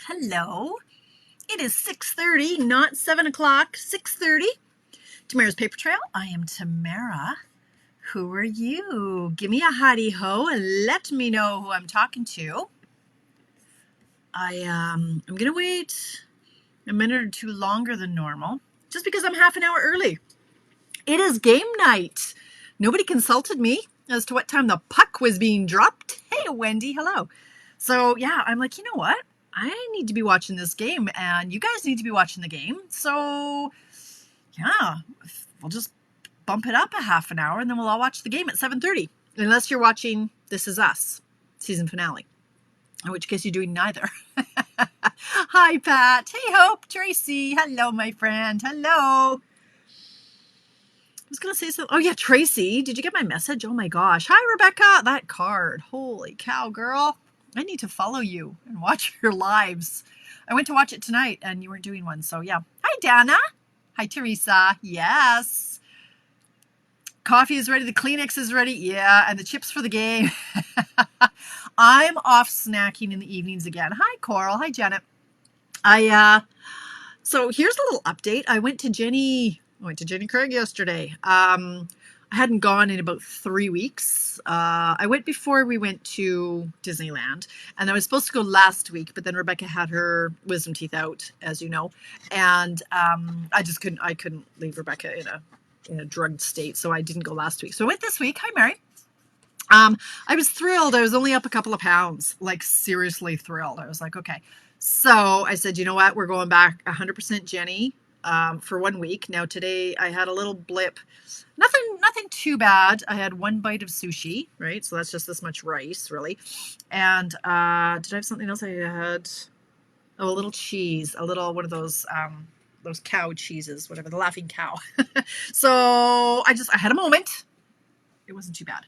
Hello. It is 6:30, not 7 o'clock, 6:30. Tamara's Paper Trail. I am Tamara. Who are you? Give me a hidey-ho and let me know who I'm talking to. I'm going to wait a minute or two longer than normal, just because I'm half an hour early. It is game night. Nobody consulted me as to what time the puck was being dropped. Hey, Wendy, hello. So, yeah, I'm like, you know what? I need to be watching this game, and you guys need to be watching the game. So, yeah, we'll just bump it up a half an hour, and then we'll all watch the game at 7:30. Unless you're watching This Is Us season finale, in which case you're doing neither. Hi, Pat. Hey, Hope. Tracy. Hello, my friend. Hello. I was going to say something. Oh, yeah, Tracy. Did you get my message? Oh, my gosh. Hi, Rebecca. That card. Holy cow, girl. I need to follow you and watch your lives. I went to watch it tonight, and you weren't doing one. So, yeah. Hi, Dana. Hi, Teresa. Yes. Coffee is ready. The Kleenex is ready. Yeah. And the chips for the game. I'm off snacking in the evenings again. Hi, Coral. Hi, Janet. So here's a little update. I went to Jenny Craig yesterday. I hadn't gone in about 3 weeks. I went before we went to Disneyland, and I was supposed to go last week, but then Rebecca had her wisdom teeth out, as you know, and I couldn't leave Rebecca in a drugged state, so I didn't go last week. So I went this week. Hi, Mary. I was thrilled. I was only up a couple of pounds, like seriously thrilled. I was like, okay. So I said, you know what? We're going back 100% Jenny for 1 week. Now today I had a little blip. Nothing too bad. I had one bite of sushi, right? So that's just this much rice, really. And did I have something else? I had a little cheese, one of those cow cheeses, whatever, the laughing cow. So I had a moment. It wasn't too bad.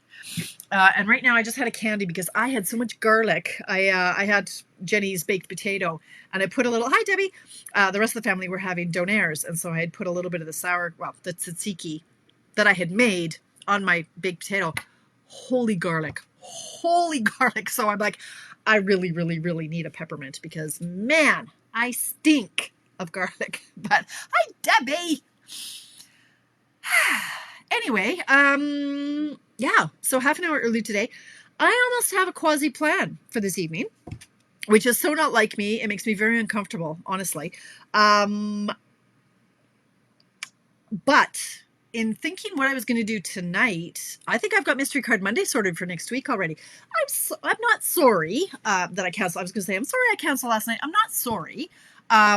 And right now I just had a candy because I had so much garlic. I had Jenny's baked potato, and I put a little, hi Debbie, the rest of the family were having donaires, and so I had put a little bit of the tzatziki that I had made on my baked potato. Holy garlic. So I'm like, I really, really, really need a peppermint because, man, I stink of garlic. But hi Debbie. Anyway, yeah, so half an hour early today. I almost have a quasi plan for this evening, which is so not like me. It makes me very uncomfortable, honestly. But in thinking what I was going to do tonight, I think I've got Mystery Card Monday sorted for next week already. I'm not sorry that I canceled. I was going to say, I'm sorry I canceled last night. I'm not sorry. I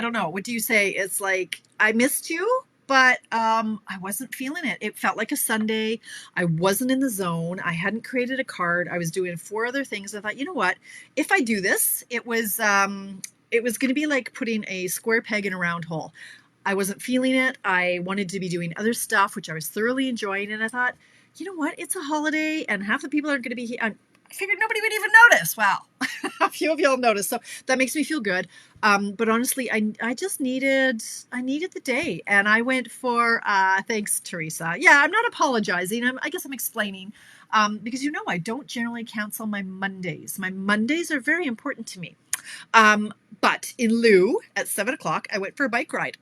don't know. What do you say? It's like, I missed you. But I wasn't feeling it. It felt like a Sunday. I wasn't in the zone. I hadn't created a card. I was doing 4 other things. I thought, you know what? If I do this, it was going to be like putting a square peg in a round hole. I wasn't feeling it. I wanted to be doing other stuff, which I was thoroughly enjoying. And I thought, you know what? It's a holiday, and half the people aren't going to be here. I figured nobody would even notice. Wow. A few of y'all noticed. So that makes me feel good. But honestly, I just needed the day, and I went for, thanks, Teresa. Yeah, I'm not apologizing. I guess I'm explaining, because I don't generally cancel my Mondays. My Mondays are very important to me. But in lieu, at 7 o'clock, I went for a bike ride.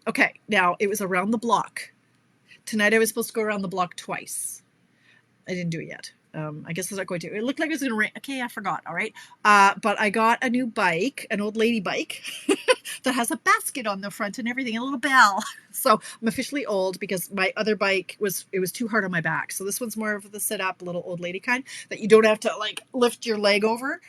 Okay. Now it was around the block. Tonight I was supposed to go around the block twice. I didn't do it yet. I guess I'm not going to. It looked like it was going to rain. Okay, I forgot. All right. But I got a new bike, an old lady bike that has a basket on the front and everything, a little bell. So I'm officially old because my other bike was too hard on my back. So this one's more of the sit up, little old lady kind that you don't have to like lift your leg over.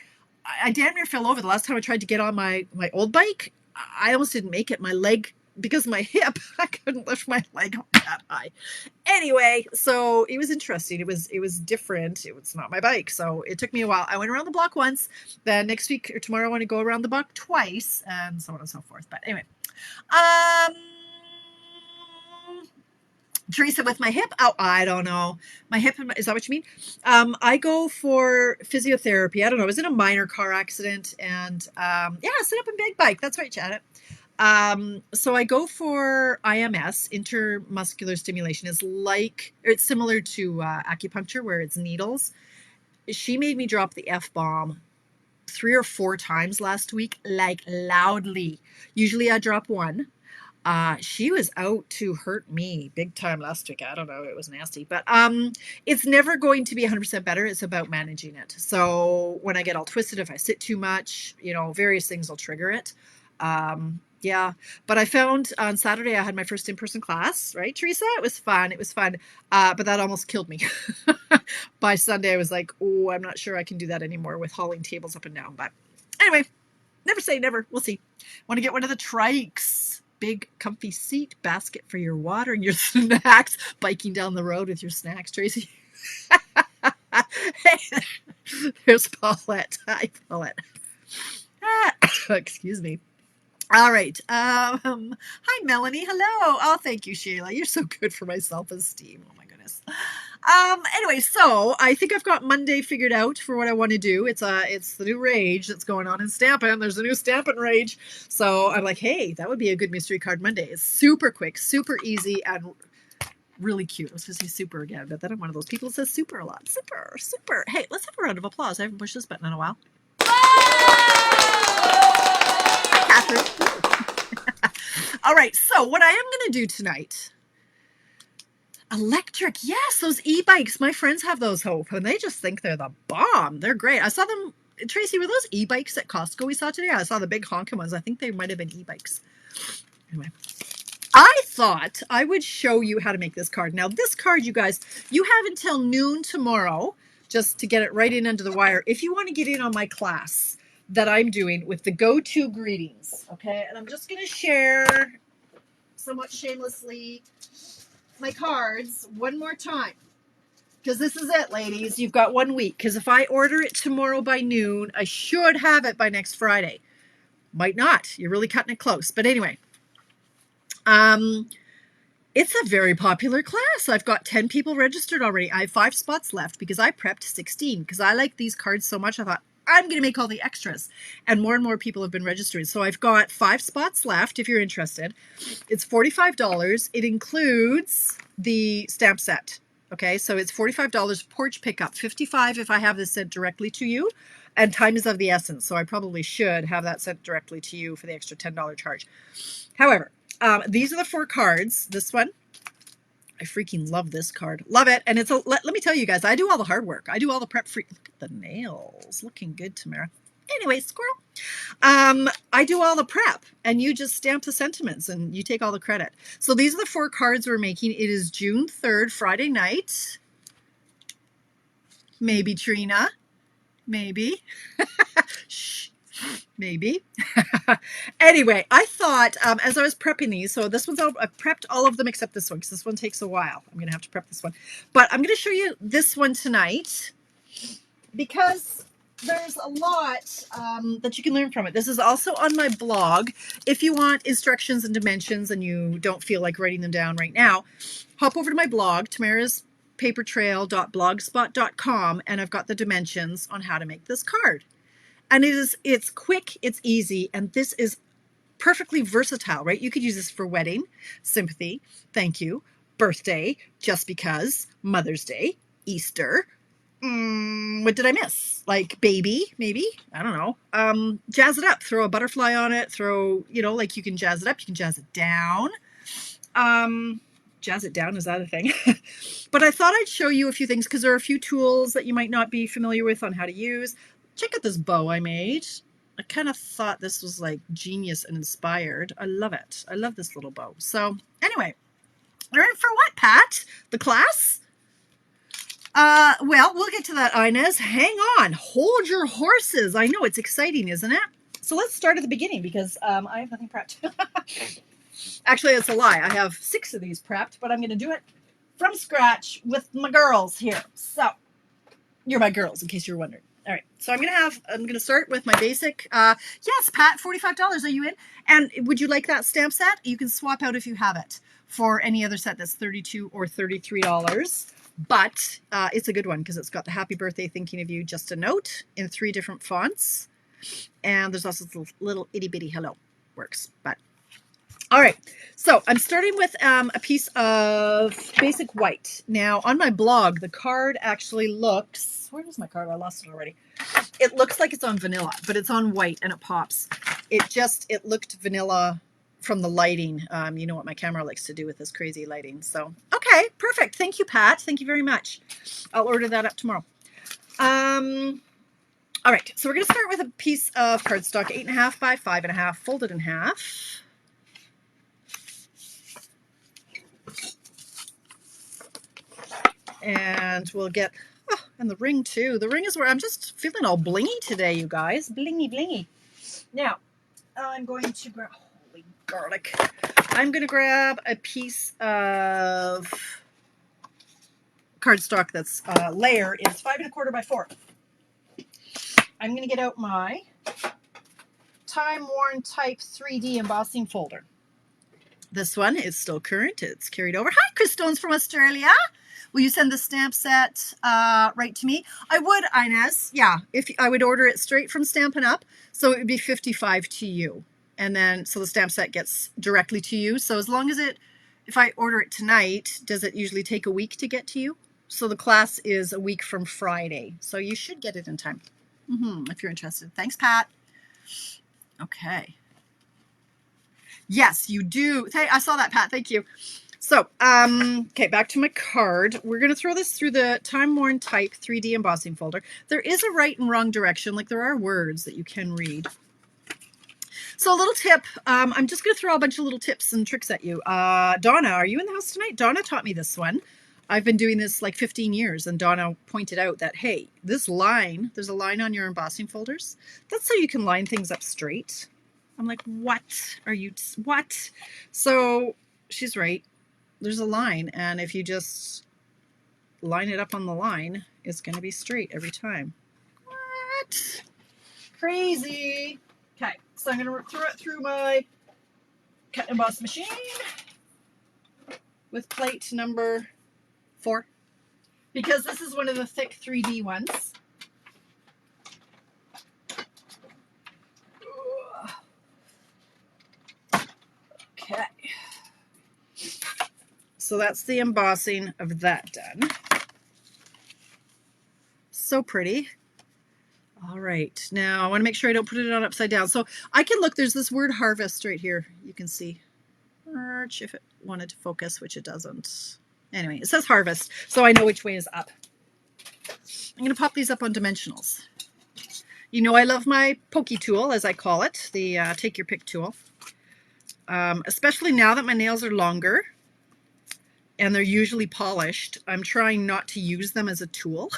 I damn near fell over the last time I tried to get on my old bike. I almost didn't make it. My leg, because of my hip, I couldn't lift my leg up that high. Anyway, so it was interesting. It was different. It was not my bike, so it took me a while. I went around the block once. Then next week or tomorrow I want to go around the block twice, and so on and so forth. But anyway, Teresa, with my hip, I don't know. My hip, is that what you mean? I go for physiotherapy. I don't know. I was in a minor car accident, and sit up and big bike. That's right, Janet. So I go for IMS, intermuscular stimulation. It's similar to acupuncture, where it's needles. She made me drop the F-bomb 3 or 4 times last week, like loudly. Usually I drop one. She was out to hurt me big time last week. I don't know, it was nasty, but it's never going to be 100% better. It's about managing it. So when I get all twisted, if I sit too much, you know, various things will trigger it. Yeah, but I found on Saturday I had my first in-person class, right, Teresa? It was fun. It was fun. But that almost killed me. By Sunday, I was like, oh, I'm not sure I can do that anymore with hauling tables up and down. But anyway, never say never. We'll see. Want to get one of the trikes. Big comfy seat, basket for your water and your snacks, biking down the road with your snacks, Tracy. There's Paulette. Hi, Paulette. Excuse me. All right. Hi, Melanie. Hello. Oh, thank you, Sheila. You're so good for my self-esteem. Oh, my goodness. Anyway, so I think I've got Monday figured out for what I want to do. It's the new rage that's going on in Stampin'. There's a new Stampin' rage. So I'm like, hey, that would be a good mystery card Monday. It's super quick, super easy, and really cute. I was going to say super again, but then I'm one of those people that says super a lot. Super, super. Hey, let's have a round of applause. I haven't pushed this button in a while. Catherine. All right, so what I am going to do tonight, electric, yes, those e-bikes. My friends have those, Hope, and they just think they're the bomb. They're great. I saw them, Tracy, were those e-bikes at Costco we saw today? I saw the big honking ones. I think they might have been e-bikes. Anyway, I thought I would show you how to make this card. Now, this card, you guys, you have until noon tomorrow just to get it right in under the wire if you want to get in on my class that I'm doing with the go-to greetings, okay? And I'm just going to share, somewhat shamelessly, my cards one more time, because this is it, ladies. You've got 1 week, because if I order it tomorrow by noon, I should have it by next Friday. Might not. You're really cutting it close. But anyway, it's a very popular class. I've got 10 people registered already. I have 5 spots left because I prepped 16 because I like these cards so much. I thought, I'm going to make all the extras. And more people have been registered. So I've got 5 spots left if you're interested. It's $45. It includes the stamp set. Okay, so it's $45 porch pickup, $55 if I have this sent directly to you. And time is of the essence. So I probably should have that sent directly to you for the extra $10 charge. However, these are the 4 cards. This one, I freaking love this card. Love it. And it's a, let me tell you guys, I do all the hard work. I do all the prep free. Look at the nails. Looking good, Tamara. Anyway, squirrel. I do all the prep and you just stamp the sentiments and you take all the credit. So these are the 4 cards we're making. It is June 3rd, Friday night. Maybe, Trina. Maybe. Shh. Maybe. Anyway, I thought as I was prepping these, so this one's I prepped all of them except this one because this one takes a while. I'm going to have to prep this one. But I'm going to show you this one tonight because there's a lot that you can learn from it. This is also on my blog. If you want instructions and dimensions and you don't feel like writing them down right now, hop over to my blog, tamaraspapertrail.blogspot.com, and I've got the dimensions on how to make this card. And it's quick, it's easy, and this is perfectly versatile, right? You could use this for wedding, sympathy, thank you, birthday, just because, Mother's Day, Easter. What did I miss? Like baby, maybe? I don't know. Jazz it up. Throw a butterfly on it. Throw, you know, like you can jazz it up. You can jazz it down. Jazz it down, is that a thing? But I thought I'd show you a few things because there are a few tools that you might not be familiar with on how to use. Check out this bow I made. I kind of thought this was like genius and inspired. I love it. I love this little bow. So anyway, learn for what, Pat? The class? Well, we'll get to that, Inez. Hang on. Hold your horses. I know it's exciting, isn't it? So let's start at the beginning because I have nothing prepped. Actually, it's a lie. I have 6 of these prepped, but I'm going to do it from scratch with my girls here. So you're my girls, in case you're wondering. All right, so I'm gonna start with my basic. Yes, Pat, $45. Are you in? And would you like that stamp set? You can swap out if you have it for any other set that's $32 or $33. But it's a good one because it's got the happy birthday thinking of you, just a note in 3 different fonts, and there's also this little itty bitty hello. Works. But All right, so I'm starting with a piece of basic white. Now on my blog, the card actually looks, where is my card? I lost it already. It looks like it's on vanilla, but it's on white and it pops. It looked vanilla from the lighting. You know what my camera likes to do with this crazy lighting. So, okay, perfect. Thank you, Pat. Thank you very much. I'll order that up tomorrow. All right, so we're going to start with a piece of cardstock, 8.5 by 5.5, folded in half. And we'll get, oh, and the ring too. The ring is where I'm just feeling all blingy today, you guys. Blingy, blingy. Now, I'm going to grab, holy garlic. I'm going to grab a piece of cardstock that's layer is 5 1/4 by 4. I'm going to get out my Time Worn Type 3D embossing folder. This one is still current. It's carried over. Hi, Chris Stones from Australia. Will you send the stamp set right to me? I would, Inez. Yeah, if I would order it straight from Stampin' Up, so it would be 55 to you. And then, so the stamp set gets directly to you. So as long as if I order it tonight, does it usually take a week to get to you? So the class is a week from Friday. So you should get it in time if you're interested. Thanks, Pat. Okay. Yes, you do. Hey, I saw that, Pat. Thank you. So, okay, back to my card. We're going to throw this through the Time Worn Type 3D embossing folder. There is a right and wrong direction, like there are words that you can read. So a little tip, I'm just going to throw a bunch of little tips and tricks at you. Donna, are you in the house tonight? Donna taught me this one. I've been doing this like 15 years, and Donna pointed out that, hey, this line, there's a line on your embossing folders. That's so you can line things up straight. I'm like, what? So she's right. There's a line, and if you just line it up on the line, it's going to be straight every time. What? Crazy. Okay, so I'm going to throw it through my cut and emboss machine with plate number 4, because this is one of the thick 3D ones. Okay. So that's the embossing of that done. So pretty. All right, now I want to make sure I don't put it on upside down. So I can look, there's this word harvest right here. You can see, if it wanted to focus, which it doesn't. Anyway, it says harvest, so I know which way is up. I'm going to pop these up on dimensionals. You know I love my pokey tool, as I call it, the take your pick tool. Especially now that my nails are longer and they're usually polished, I'm trying not to use them as a tool.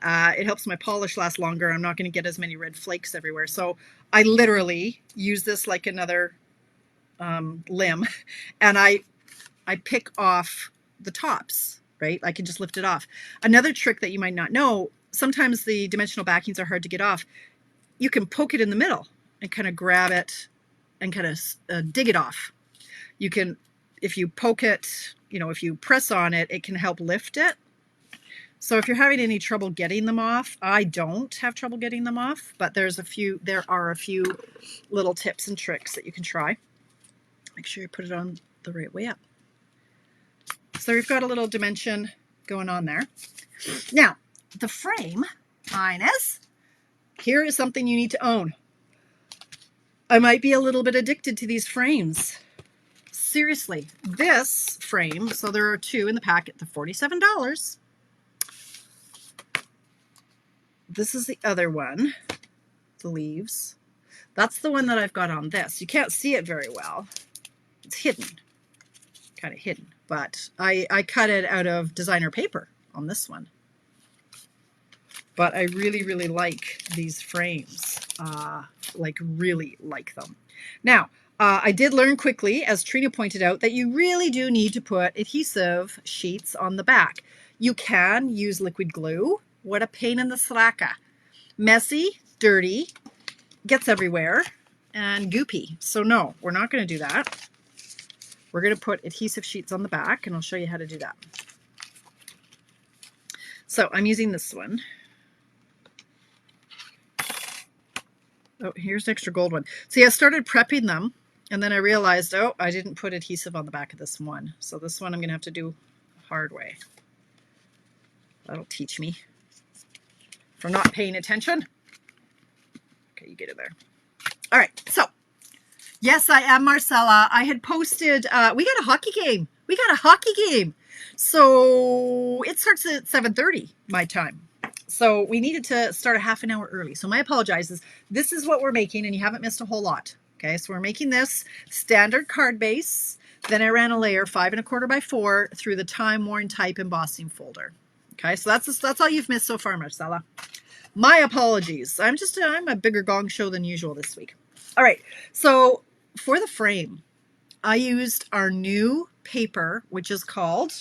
It helps my polish last longer. I'm not going to get as many red flakes everywhere. So I literally use this like another limb, and I pick off the tops, right? I can just lift it off. Another trick that you might not know, sometimes the dimensional backings are hard to get off. You can poke it in the middle and kind of grab it and kind of dig it off. You can, if you poke it, if you press on it, it can help lift it. So if you're having any trouble getting them off, I don't have trouble getting them off, but there are a few little tips and tricks that you can try. Make sure you put it on the right way up. So we've got a little dimension going on there. Now, the frame, Ines, here is something you need to own. I might be a little bit addicted to these frames. Seriously, this frame, so there are 2 in the packet, they're $47. This is the other one, the leaves. That's the one that I've got on this. You can't see it very well. It's hidden, kind of hidden, but I cut it out of designer paper on this one. But I really, really like these frames, really like them. Now, I did learn quickly, as Trina pointed out, that you really do need to put adhesive sheets on the back. You can use liquid glue. What a pain in the slacka. Messy, dirty, gets everywhere, and goopy. So no, we're not going to do that. We're going to put adhesive sheets on the back, and I'll show you how to do that. So I'm using this one. Oh, here's an extra gold one. See, I started prepping them, And then I realized, oh, I didn't put adhesive on the back of this one. So this one I'm going to have to do hard way. That'll teach me for not paying attention. Okay, you get it there. All right, so yes, I am Marcella. I had posted, we got a hockey game. We got a hockey game. So it starts at 7:30 my time. So we needed to start a half an hour early. So my apologies. This is what we're making, and you haven't missed a whole lot. Okay, so we're making this standard card base. Then I ran a layer 5 1/4 by 4 through the time worn type embossing folder. Okay, so that's all you've missed so far, Marcella. My apologies. I'm a bigger gong show than usual this week. All right, so for the frame, I used our new paper, which is called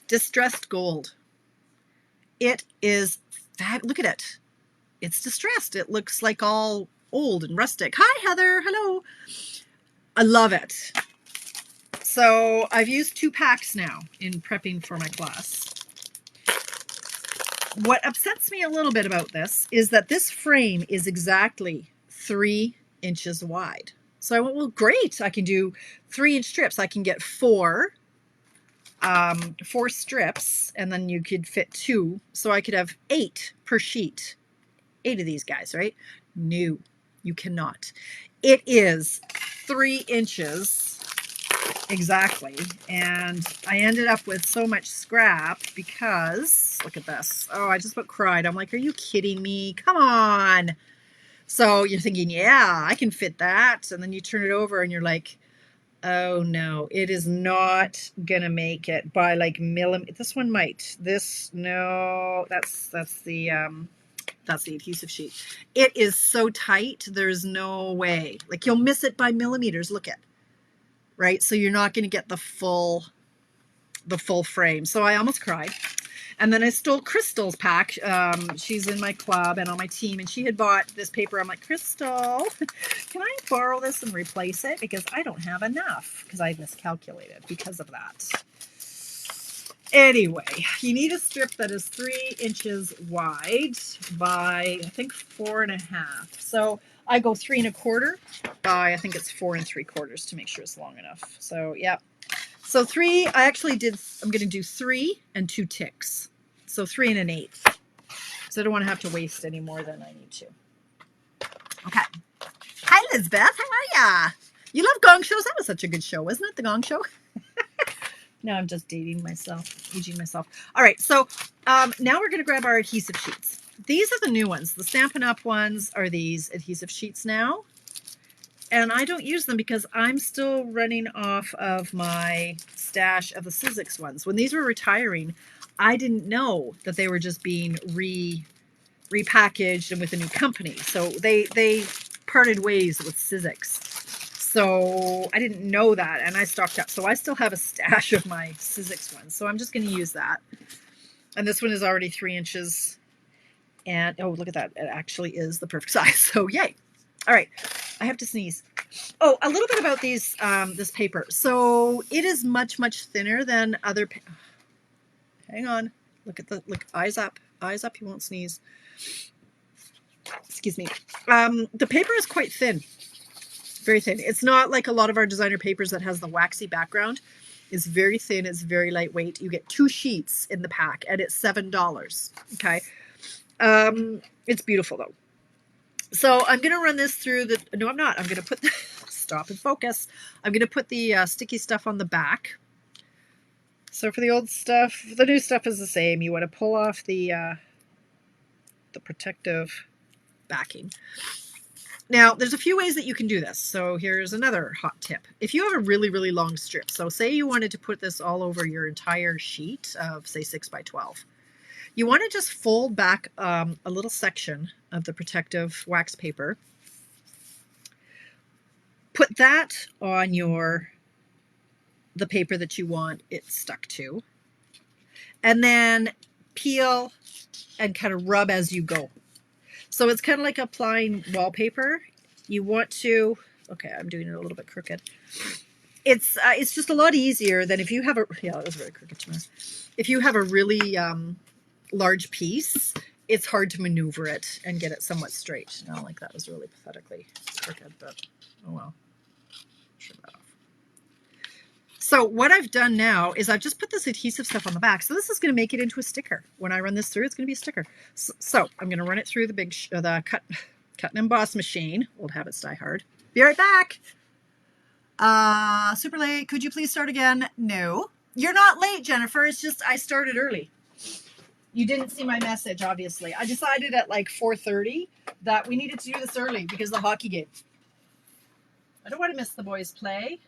Distressed Gold. It is fab. Look at it. It's distressed. It looks like all old and rustic. Hi, Heather. Hello. I love it. So I've used 2 packs now in prepping for my class. What upsets me a little bit about this is that this frame is exactly 3 inches wide. So I went, well, great. I can do 3-inch strips. I can get 4 strips, and then you could fit 2. So I could have 8 per sheet. 8 of these guys, right? No, you cannot. It is 3 inches exactly, and I ended up with so much scrap because look at this. Oh, I just about cried. I'm like, are you kidding me? Come on. So you're thinking, yeah, I can fit that, and then you turn it over and you're like, oh no, it is not gonna make it by like millimeter. This one might. This, no, that's the adhesive sheet. It is so tight, there's no way. Like, you'll miss it by millimeters. Look at, right? So you're not going to get the full frame. So I almost cried. And then I stole Crystal's pack. She's in my club and on my team, and she had bought this paper. I'm like, Crystal, can I borrow this and replace it? Because I don't have enough, because I miscalculated because of that. Anyway, you need a strip that is 3 inches wide by, I think, 4 1/2. So I go 3 1/4 by, I think it's 4 3/4 to make sure it's long enough. So yeah. So 3, I actually did, I'm going to do 3 and 2 ticks. So 3 1/8. So I don't want to have to waste any more than I need to. Okay. Hi, Lisbeth. How are ya? You love gong shows? That was such a good show, wasn't it? The gong show? Now I'm just aging myself. All right, so now we're going to grab our adhesive sheets. These are the new ones. The Stampin' Up! Ones are these adhesive sheets now. And I don't use them because I'm still running off of my stash of the Sizzix ones. When these were retiring, I didn't know that they were just being repackaged and with a new company. So they parted ways with Sizzix. So I didn't know that, and I stocked up. So I still have a stash of my Sizzix ones. So I'm just going to use that. And this one is already 3 inches. And, oh, look at that. It actually is the perfect size. So yay. All right. I have to sneeze. Oh, a little bit about these, this paper. So it is much, much thinner than other. Hang on. Look, eyes up. Eyes up. You won't sneeze. Excuse me. The paper is quite thin. Very thin. It's not like a lot of our designer papers that has the waxy background. It's very thin. It's very lightweight. You get 2 sheets in the pack, and it's $7. Okay. It's beautiful though. So I'm going to run this through the, no, I'm not. I'm going to put the, stop and focus. I'm going to put the sticky stuff on the back. So for the old stuff, the new stuff is the same. You want to pull off the protective backing. Now, there's a few ways that you can do this. So here's another hot tip. If you have a really, really long strip, so say you wanted to put this all over your entire sheet of, say, 6 by 12, you want to just fold back a little section of the protective wax paper. Put that on the paper that you want it stuck to, and then peel and kind of rub as you go. So it's kind of like applying wallpaper. You want to, okay, I'm doing it a little bit crooked. It's just a lot easier than if you have a, yeah, that was very crooked to me. If you have a really large piece, it's hard to maneuver it and get it somewhat straight. No, like that was really pathetically crooked, but oh well. Trim that off. So what I've done now is I've just put this adhesive stuff on the back. So this is going to make it into a sticker. When I run this through, it's going to be a sticker. So I'm going to run it through the big, the cut and emboss machine. Old habits die hard. Be right back. Super late. Could you please start again? No. You're not late, Jennifer. It's just I started early. You didn't see my message, obviously. I decided at like 4:30 that we needed to do this early because of the hockey game. I don't want to miss the boys play.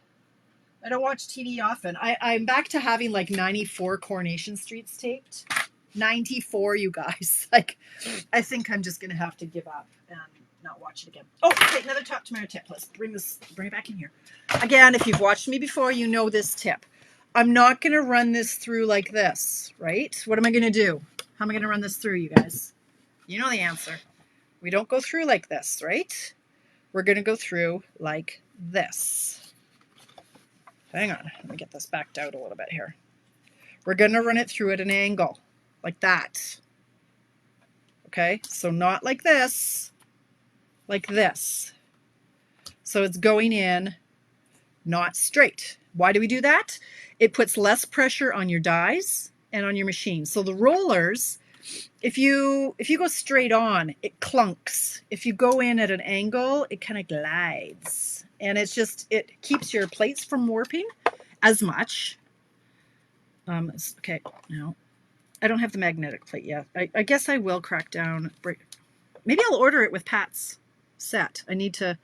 I don't watch TV often. I'm back to having like 94 Coronation Streets taped. 94, you guys. Like, I think I'm just going to have to give up and not watch it again. Oh, okay, another top Tamara tip. Let's bring it back in here. Again, if you've watched me before, you know this tip. I'm not going to run this through like this, right? What am I going to do? How am I going to run this through, you guys? You know the answer. We don't go through like this, right? We're going to go through like this. Hang on, let me get this backed out a little bit here. We're going to run it through at an angle, like that. Okay, so not like this, like this. So it's going in, not straight. Why do we do that? It puts less pressure on your dies and on your machine. So the rollers, if you go straight on, it clunks. If you go in at an angle, it kind of glides. And it's just, it keeps your plates from warping as much. Okay, no, I don't have the magnetic plate yet. I guess I will crack down. Maybe I'll order it with Pat's set. I need to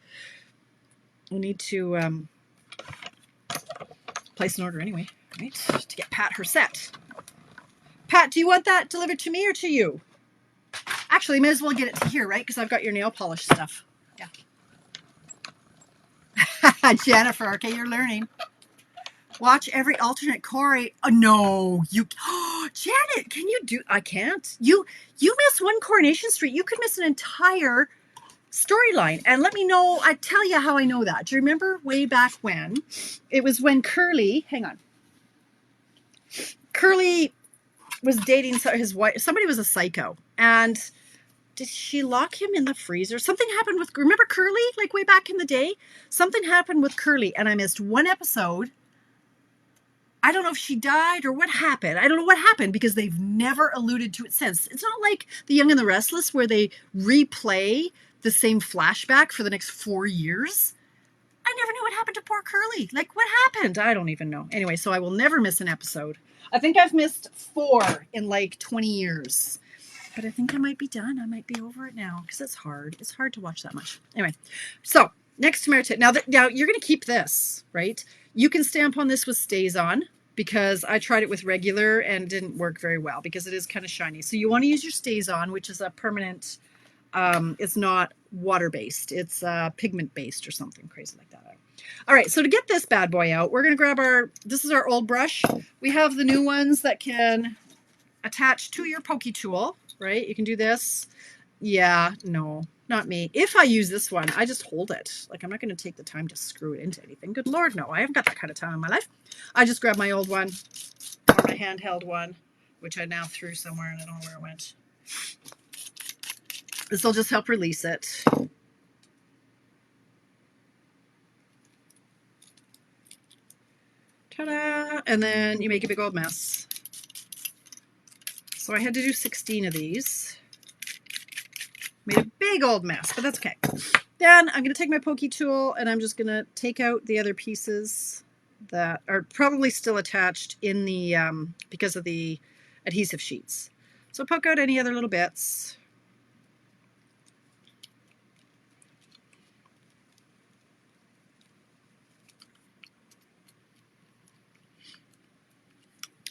place an order anyway, right? To get Pat her set. Pat, do you want that delivered to me or to you? Actually, may as well get it to here, right? Because I've got your nail polish stuff. Yeah. Jennifer, okay, you're learning. Watch every alternate core. Oh, no, you. Oh, Janet, can you do? I can't. You miss one Coronation Street. You could miss an entire storyline. And let me know. I tell you how I know that. Do you remember way back when? It was when Curly. Hang on. Curly was dating his wife. Somebody was a psycho, and did she lock him in the freezer? Something happened with. Remember Curly? Like way back in the day, something happened with Curly, and I missed one episode. I don't know if she died or what happened. I don't know what happened because they've never alluded to it since. It's not like The Young and the Restless where they replay the same flashback for the next 4 years. I never knew what happened to poor Curly. Like, what happened? I don't even know. Anyway, so I will never miss an episode. I think I've missed 4 in like 20 years. But I think I might be done. I might be over it now because it's hard. It's hard to watch that much. Anyway, so next Tamara tip. Now you're going to keep this, right? You can stamp on this with Stays On because I tried it with regular and it didn't work very well because it is kind of shiny. So you want to use your Stays On, which is a permanent, it's not water-based. It's pigment-based or something crazy like that. All right, so to get this bad boy out, we're going to grab this is our old brush. We have the new ones that can attach to your pokey tool, right? You can do this. Yeah, no, not me. If I use this one, I just hold it. Like, I'm not going to take the time to screw it into anything. Good Lord, no. I haven't got that kind of time in my life. I just grabbed my old one, or my handheld one, which I now threw somewhere and I don't know where it went. This will just help release it. Ta-da! And then you make a big old mess. So I had to do 16 of these. Made a big old mess, but that's okay. Then I'm going to take my pokey tool and I'm just going to take out the other pieces that are probably still attached in the, because of the adhesive sheets. So poke out any other little bits.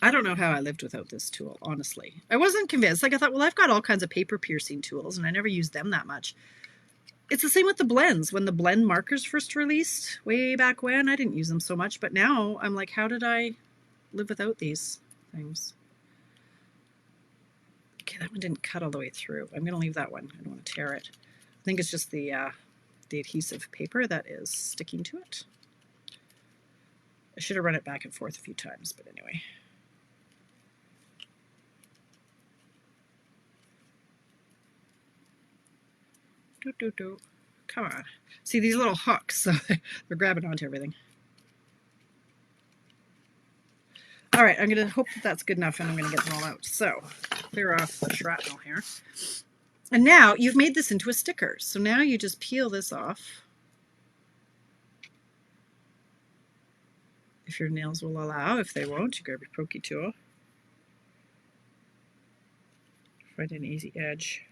I don't know how I lived without this tool, honestly. I wasn't convinced. Like I thought, well, I've got all kinds of paper piercing tools and I never used them that much. It's the same with the blends. When the blend markers first released, way back when, I didn't use them so much. But now I'm like, how did I live without these things? Okay, that one didn't cut all the way through. I'm going to leave that one. I don't want to tear it. I think it's just the adhesive paper that is sticking to it. I should have run it back and forth a few times, but anyway. Come on. See these little hooks, so they're grabbing onto everything. All right, I'm going to hope that that's good enough, and I'm going to get them all out. So clear off the shrapnel here. And now you've made this into a sticker. So now you just peel this off. If your nails will allow. If they won't, you grab your pokey tool. Find an easy edge.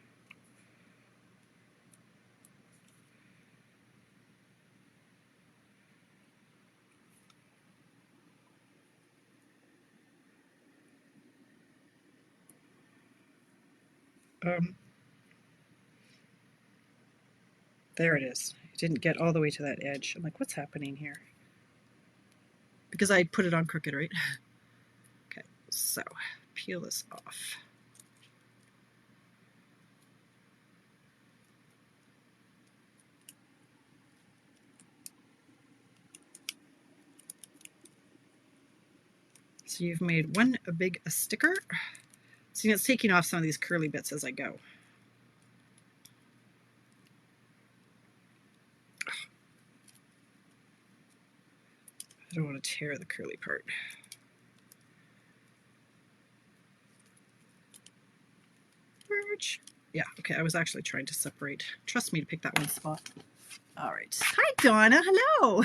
There it is. It didn't get all the way to that edge. I'm like, what's happening here? Because I put it on crooked, right? Okay, so peel this off. So you've made a big sticker. See, it's taking off some of these curly bits as I go. I don't want to tear the curly part. Yeah, okay, I was actually trying to separate. Trust me to pick that one spot. All right. Hi, Donna. Hello.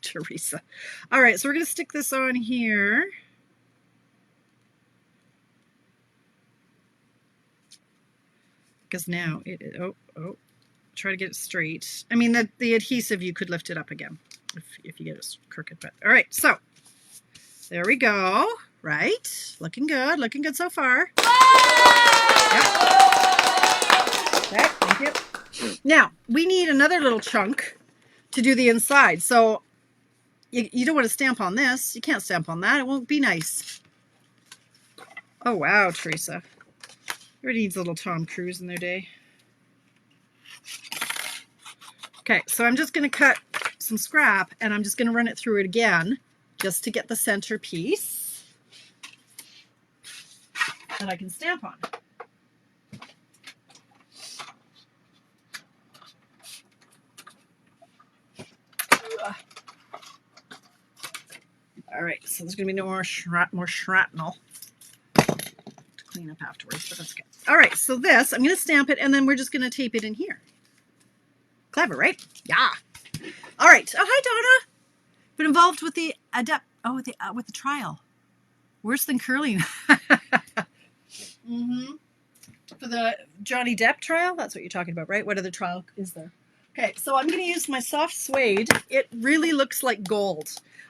Teresa. All right, so we're going to stick this on here. Because now try to get it straight. I mean, the adhesive, you could lift it up again if you get it crooked. But all right, so there we go. Right, looking good so far. Yep. Okay, thank you. Now we need another little chunk to do the inside. So you don't want to stamp on this. You can't stamp on that. It won't be nice. Oh wow, Teresa. Everybody needs a little Tom Cruise in their day. Okay, so I'm just going to cut some scrap and I'm just going to run it through it again just to get the center piece that I can stamp on. All right, so there's going to be no more shrapnel to clean up afterwards, but that's good. All right, so this, I'm going to stamp it and then we're just going to tape it in here. Clever, right? Yeah. All right. Oh, hi, Donna. Been involved with the with the trial. Worse than curling. For the Johnny Depp trial? That's what you're talking about, right? What other trial is there? Okay, so I'm going to use my soft suede. It really looks like gold.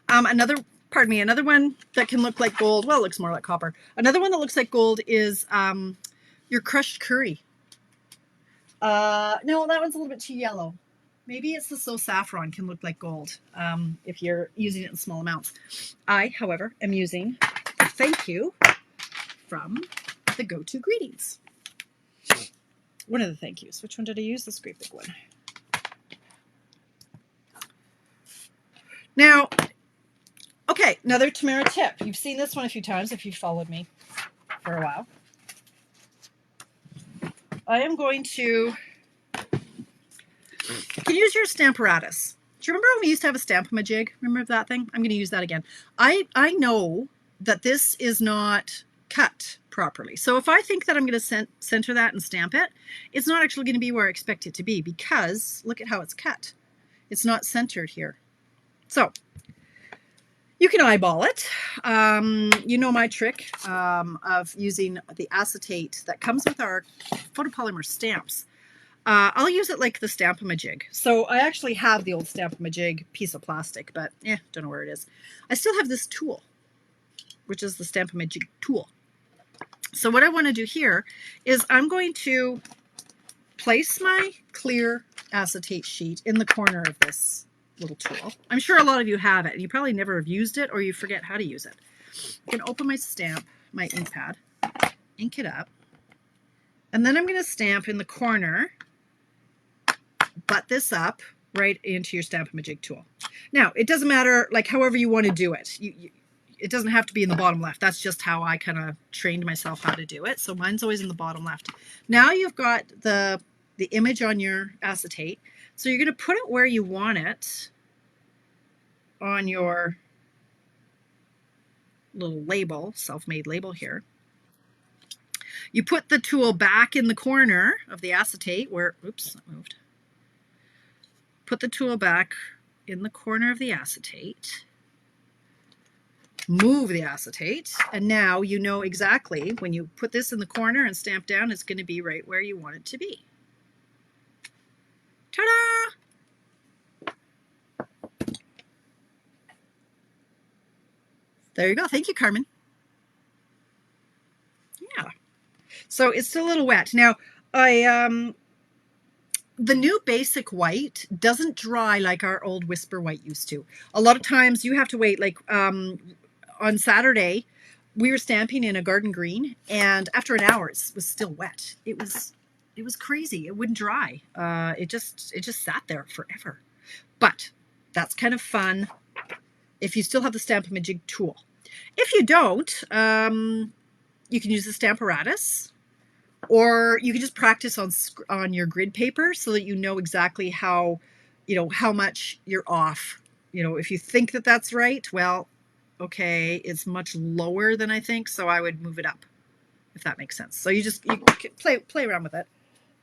Another one that can look like gold. Well, it looks more like copper. Another one that looks like gold is your crushed curry. No, that one's a little bit too yellow. Maybe it's the So Saffron can look like gold if you're using it in small amounts. I, however, am using a thank you from the Go-To Greetings. One of the thank yous. Which one did I use? This great big one. Now, okay, another Tamara tip. You've seen this one a few times if you've followed me for a while. I am going to... You can use your Stamparatus. Do you remember when we used to have a Stamp-A-Majig? Remember that thing? I'm going to use that again. I know that this is not cut properly. So if I think that I'm going to center that and stamp it, it's not actually going to be where I expect it to be because look at how it's cut. It's not centered here. So you can eyeball it. You know my trick of using the acetate that comes with our photopolymer stamps. I'll use it like the Stamp-A-Majig. So I actually have the old Stamp-A-Majig piece of plastic, but don't know where it is. I still have this tool, which is the Stamp-A-Majig tool. So what I want to do here is I'm going to place my clear acetate sheet in the corner of this little tool. I'm sure a lot of you have it, and you probably never have used it or you forget how to use it. I can open my ink pad, ink it up, and then I'm going to stamp in the corner, butt this up right into your Stamp-A-Majig tool. Now, it doesn't matter, like, however you want to do it. it doesn't have to be in the bottom left. That's just how I kind of trained myself how to do it. So mine's always in the bottom left. Now you've got the image on your acetate. So you're going to put it where you want it on your little label, self-made label here. You put the tool back in the corner of the acetate where, oops, that moved. Put the tool back in the corner of the acetate. Move the acetate, and now you know exactly when you put this in the corner and stamp down, it's going to be right where you want it to be. Ta-da! There you go. Thank you, Carmen. Yeah. So it's still a little wet. Now, the new basic white doesn't dry like our old Whisper white used to. A lot of times you have to wait, like on Saturday, we were stamping in a garden green, and after an hour, it was still wet. It was crazy. It wouldn't dry. It just sat there forever. But that's kind of fun if you still have the Stamp-A-Majig tool. If you don't, you can use the Stamparatus, or you can just practice on your grid paper so that you know exactly how much you're off. If you think that that's right, well, okay, it's much lower than I think, so I would move it up, if that makes sense. So you play around with it.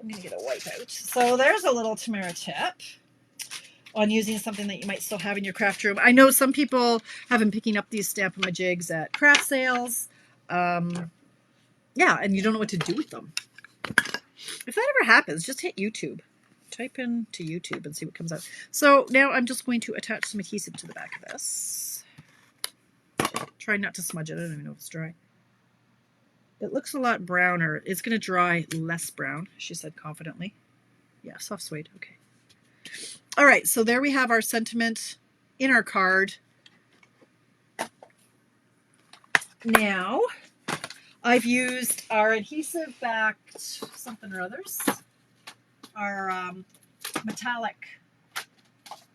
I'm going to get a wipe out. So there's a little Tamara tip on using something that you might still have in your craft room. I know some people have been picking up these Stamp-A-Majigs at craft sales. Yeah, and you don't know what to do with them. If that ever happens, just hit YouTube. Type into YouTube and see what comes out. So now I'm just going to attach some adhesive to the back of this. Try not to smudge it. I don't even know if it's dry. It looks a lot browner. It's going to dry less brown, she said confidently. Yeah, soft suede. Okay. All right, so there we have our sentiment in our card. Now, I've used our adhesive backed something or others, our metallic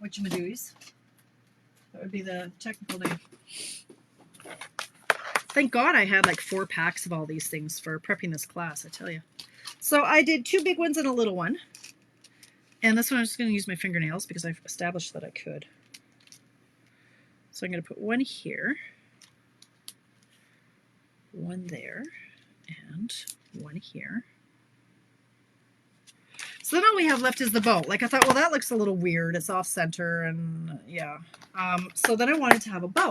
whatchamadoos. That would be the technical name. Thank God I had like 4 packs of all these things for prepping this class, I tell you. So I did 2 big ones and a little one. And this one I'm just going to use my fingernails because I've established that I could. So I'm going to put one here, one there, and one here. So then all we have left is the bow. Like I thought, well, that looks a little weird. It's off center and yeah. So then I wanted to have a bow.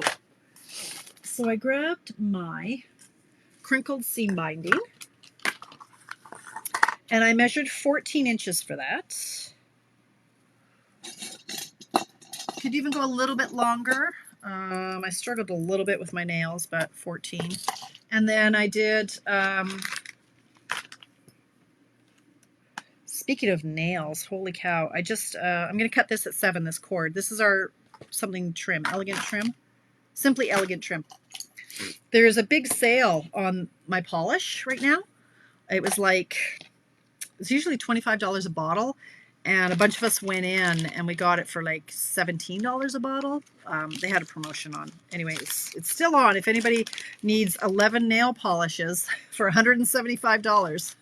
So I grabbed my crinkled seam binding and I measured 14 inches for that. Could even go a little bit longer. I struggled a little bit with my nails, but 14. And then I did, speaking of nails, holy cow, I'm going to cut this at 7, this cord. This is our something trim, elegant trim, simply elegant trim. There's a big sale on my polish right now. It was like, it's usually $25 a bottle. And a bunch of us went in and we got it for like $17 a bottle. They had a promotion on. Anyway, it's still on. If anybody needs 11 nail polishes for $175,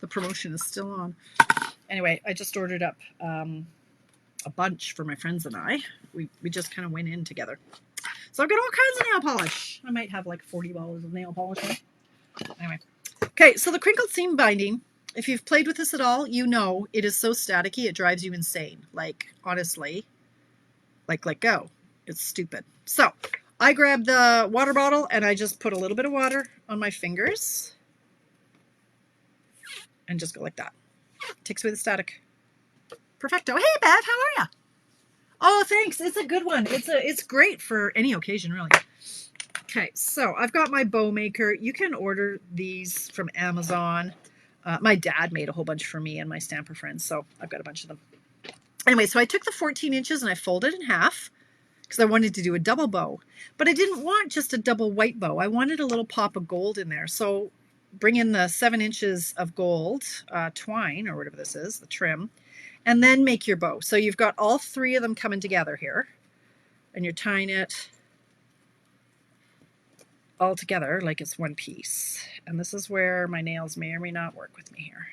the promotion is still on. Anyway, I just ordered up a bunch for my friends and I. We just kind of went in together. So I've got all kinds of nail polish. I might have like 40 bottles of nail polish. Anyway. Okay, so the crinkled seam binding. If you've played with this at all, you know it is so staticky, it drives you insane. Like, honestly, like, let go. It's stupid. So, I grabbed the water bottle and I just put a little bit of water on my fingers and just go like that. Takes away the static. Perfecto. Hey, Bev, how are ya? Oh, thanks. It's a good one. It's great for any occasion, really. Okay, so I've got my bow maker. You can order these from Amazon. My dad made a whole bunch for me and my stamper friends, so I've got a bunch of them. Anyway, so I took the 14 inches and I folded in half because I wanted to do a double bow. But I didn't want just a double white bow. I wanted a little pop of gold in there. So bring in the 7 inches of gold twine, or whatever this is, the trim, and then make your bow. So you've got all 3 of them coming together here, and you're tying it all together like it's one piece. And this is where my nails may or may not work with me here.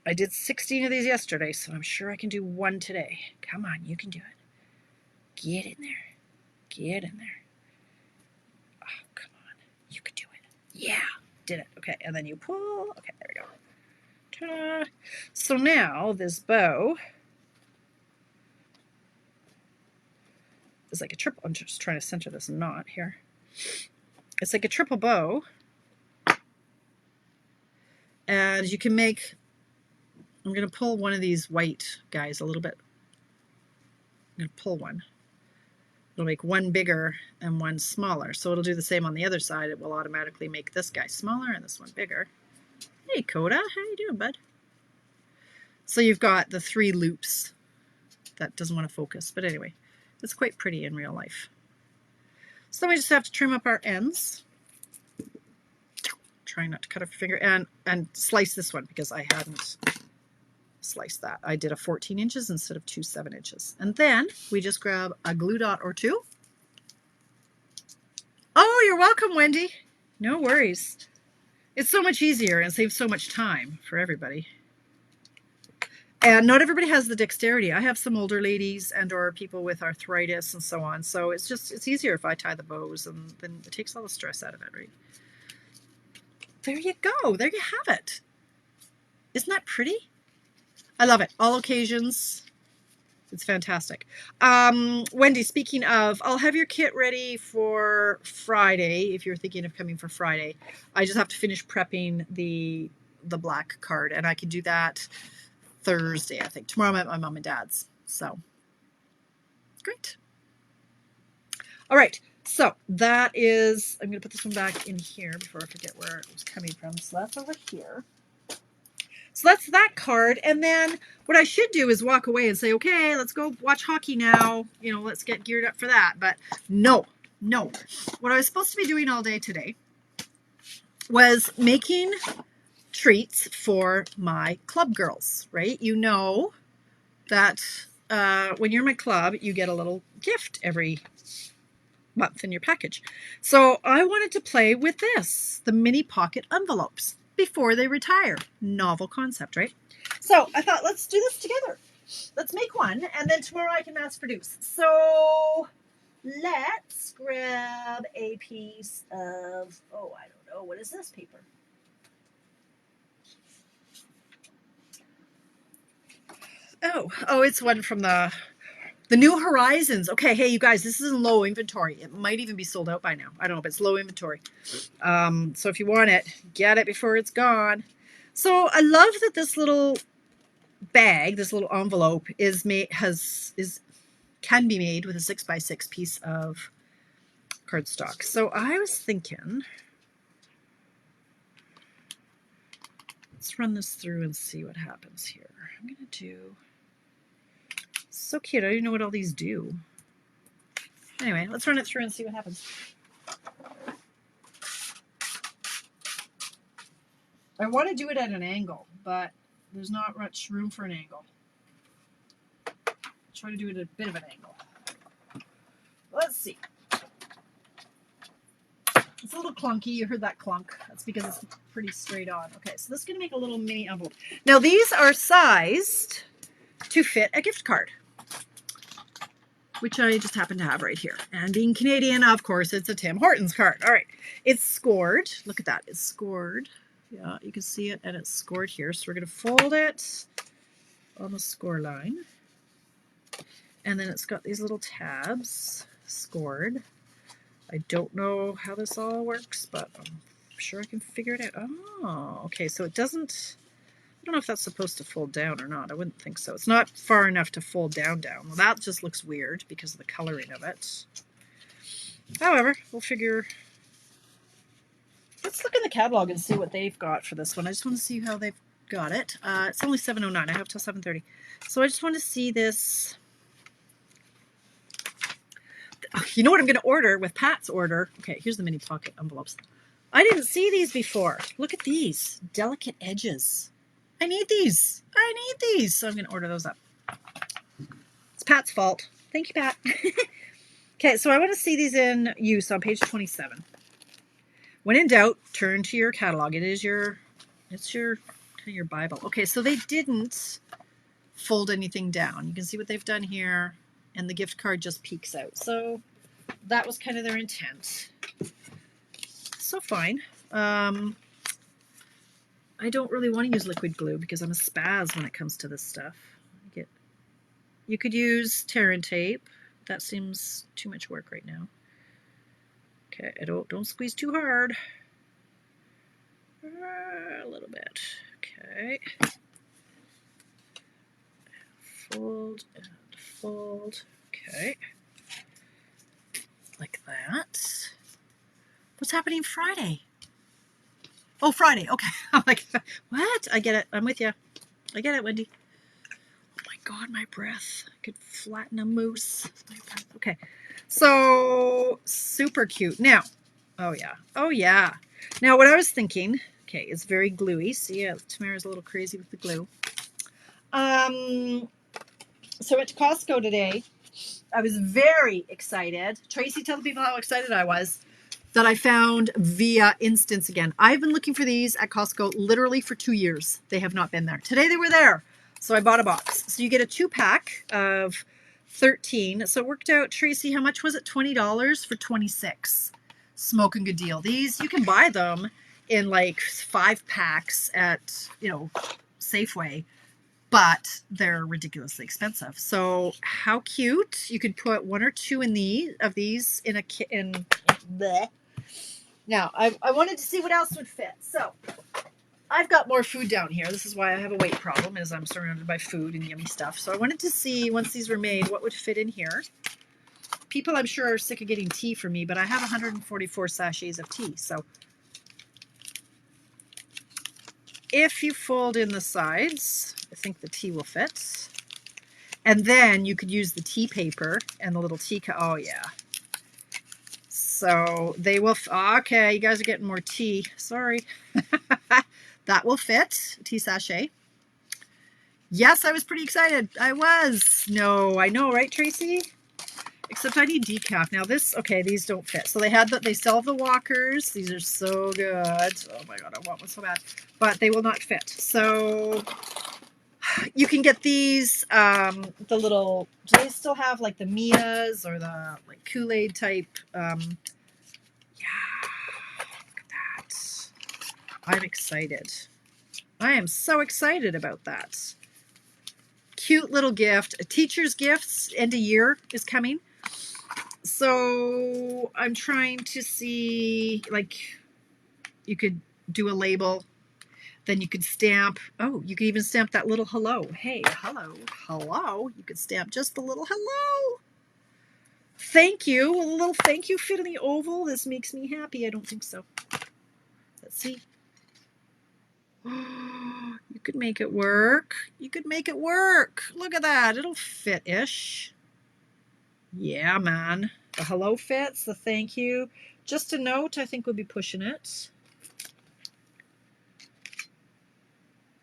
I did 16 of these yesterday, so I'm sure I can do one today. Come on, you can do it. Get in there. Get in there. Oh, come on. You can do it. Yeah, did it. Okay, and then you pull. Okay, there we go. Ta-da. So now this bow is like a triple. I'm just trying to center this knot here. It's like a triple bow. And you can make, I'm going to pull one of these white guys a little bit. I'm going to pull one. It'll make one bigger and one smaller. So it'll do the same on the other side. It will automatically make this guy smaller and this one bigger. Hey, Coda, how you doing, bud? So you've got the 3 loops. That doesn't want to focus, but anyway, it's quite pretty in real life. So we just have to trim up our ends. Trying not to cut off your finger, and slice this one because I hadn't sliced that. I did a 14 inches instead of 2 7 inches. And then we just grab a glue dot or 2. Oh, you're welcome, Wendy. No worries. It's so much easier and saves so much time for everybody. And not everybody has the dexterity. I have some older ladies and or people with arthritis and so on. So it's easier if I tie the bows, and then it takes all the stress out of it, right? There you go. There you have it. Isn't that pretty? I love it. All occasions. It's fantastic. Wendy, speaking of, I'll have your kit ready for Friday if you're thinking of coming for Friday. I just have to finish prepping the black card, and I can do that Thursday, I think. Tomorrow I'm at my mom and dad's. So, great. All right. So that is, I'm going to put this one back in here before I forget where it was coming from. So that's over here. So that's that card. And then what I should do is walk away and say, okay, let's go watch hockey now. You know, let's get geared up for that. But no. What I was supposed to be doing all day today was making treats for my club girls, right? You know that when you're in my club, you get a little gift every month in your package. So I wanted to play with this, the mini pocket envelopes, before they retire. Novel concept, right? So I thought, let's do this together. Let's make one, and then tomorrow I can mass produce. So let's grab a piece of, oh, I don't know, what is this paper? Oh, it's one from the New Horizons. Okay, hey, you guys, this is in low inventory. It might even be sold out by now. I don't know, but it's low inventory. So if you want it, get it before it's gone. So I love that this little bag, this little envelope can be made with a 6x6 piece of cardstock. So I was thinking, let's run this through and see what happens here. I'm going to do, so cute. I don't even know what all these do. Anyway, let's run it through and see what happens. I want to do it at an angle, but there's not much room for an angle. Try to do it at a bit of an angle. Let's see. It's a little clunky. You heard that clunk. That's because it's pretty straight on. Okay, so this is going to make a little mini envelope. Now, these are sized to fit a gift card, which I just happen to have right here. And being Canadian, of course, it's a Tim Hortons card. All right, it's scored. Look at that. It's scored. Yeah, you can see it, and it's scored here. So we're going to fold it on the score line. And then it's got these little tabs, scored. I don't know how this all works, but I'm sure I can figure it out. Oh, okay, so it doesn't, I don't know if that's supposed to fold down or not. I wouldn't think so. It's not far enough to fold down. Well, that just looks weird because of the coloring of it. However, we'll figure. Let's look in the catalog and see what they've got for this one. I just want to see how they've got it. It's only 7:09. I have till 7:30. So I just want to see this. You know what I'm going to order with Pat's order? Okay, here's the mini pocket envelopes. I didn't see these before. Look at these. Delicate edges. I need these. So I'm going to order those up. It's Pat's fault. Thank you, Pat. Okay, so I want to see these in use on page 27. When in doubt, turn to your catalog. It's your Bible. Okay, so they didn't fold anything down. You can see what they've done here, and the gift card just peeks out. So that was kind of their intent. So fine. I don't really want to use liquid glue because I'm a spaz when it comes to this stuff. You could use tear and tape. That seems too much work right now. Okay, don't squeeze too hard. A little bit. Okay. Fold and fold. Okay. Like that. What's happening Friday? Oh, Friday. Okay. I'm like, what? I get it. I'm with you. I get it, Wendy. Oh my God, my breath. I could flatten a moose. Okay. So, super cute. Now, oh yeah. Oh yeah. Now, what I was thinking, okay, it's very gluey. See, yeah, Tamara's a little crazy with the glue. So I went to Costco today. I was very excited. Tracy, tell the people how excited I was that I found Via Instants again. I've been looking for these at Costco literally for 2 years. They have not been there. Today they were there. So I bought a box. So you get a 2-pack of 13. So it worked out, Tracy, how much was it? $20 for 26. Smoking good deal. These, you can buy them in like 5 packs at, Safeway, but they're ridiculously expensive. So how cute. You could put 1 or 2 in these in a kit. Now, I wanted to see what else would fit. So I've got more food down here. This is why I have a weight problem, is I'm surrounded by food and yummy stuff. So I wanted to see, once these were made, what would fit in here. People, I'm sure, are sick of getting tea from me, but I have 144 sachets of tea. So if you fold in the sides, I think the tea will fit. And then you could use the tea paper and the little tea cup. Oh, yeah. So they will, okay, you guys are getting more tea. Sorry. That will fit, tea sachet. Yes, I was pretty excited. I was. No, I know, right, Tracy? Except I need decaf. Now this, okay, these don't fit. So they still have the walkers. These are so good. Oh my God, I want one so bad. But they will not fit. So you can get these, the little, do they still have like the Mia's or the like Kool-Aid type? Yeah, look at that. I'm excited. I am so excited about that. Cute little gift. A teacher's gifts, end of year is coming. So I'm trying to see, like, you could do a label. Then you could stamp, oh, you could even stamp that little hello. Hey, hello, hello. You could stamp just the little hello. Thank you. A little thank you fit in the oval. This makes me happy. I don't think so. Let's see. You could make it work. You could make it work. Look at that. It'll fit-ish. Yeah, man. The hello fits. The thank you. Just a note, I think we'll be pushing it.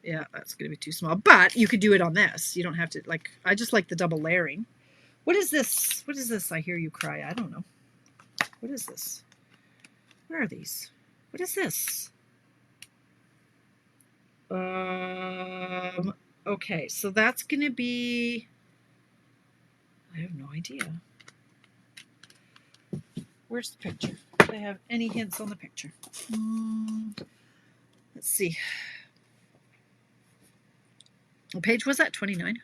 Yeah, that's going to be too small. But you could do it on this. You don't have to, like, I just like the double layering. What is this? What is this? I hear you cry. I don't know. What is this? Where are these? What is this? Okay, so that's going to be, I have no idea. Where's the picture? Do I have any hints on the picture? Let's see. What page was that? 29?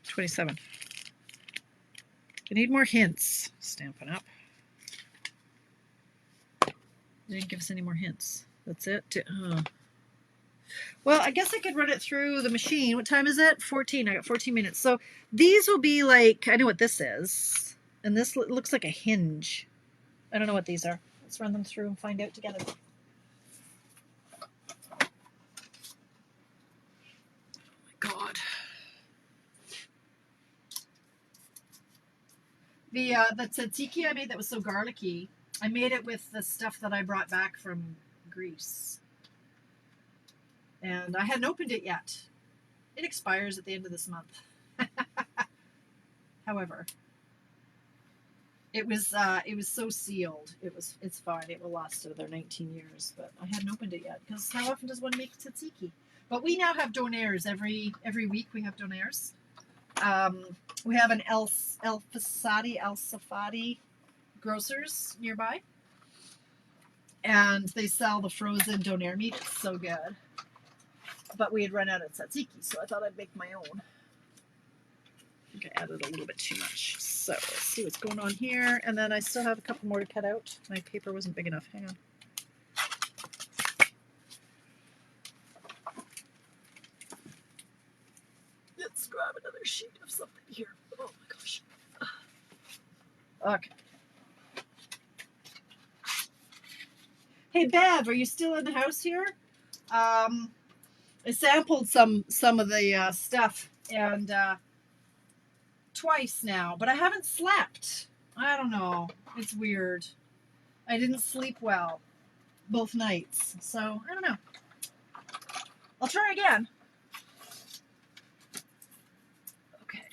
27. I need more hints. Stampin' Up. They didn't give us any more hints. That's it. Well, I guess I could run it through the machine. What time is it? 14. I got 14 minutes. So these will be like, I know what this is. And this looks like a hinge. I don't know what these are. Let's run them through and find out together. God. The tzatziki I made that was so garlicky, I made it with the stuff that I brought back from Greece. And I hadn't opened it yet. It expires at the end of this month. However, it was so sealed. It's fine. It will last another 19 years. But I hadn't opened it yet because how often does one make tzatziki? But we now have donaires every week. We have donaires. We have an El Safadi grocers nearby, and they sell the frozen donair meat. It's so good. But we had run out of tzatziki, so I thought I'd make my own. I think I added a little bit too much. So let's see what's going on here. And then I still have a couple more to cut out. My paper wasn't big enough. Hang on. Let's grab another sheet of something here. Oh my gosh. Okay. Hey Bev, are you still in the house here? I sampled some of the stuff and twice now, but I haven't slept. I don't know. It's weird. I didn't sleep well both nights, so I don't know. I'll try again. Okay,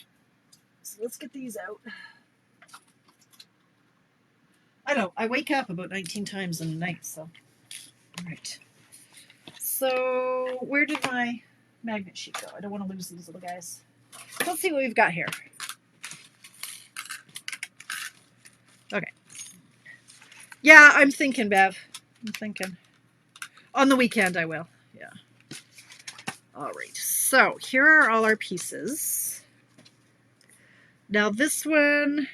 so let's get these out. I know, I wake up about 19 times in the night, so. All right. So where did my magnet sheet go? I don't want to lose these little guys. Let's see what we've got here. Okay. Yeah, I'm thinking, Bev. I'm thinking. On the weekend, I will. Yeah. All right. So here are all our pieces. Now this one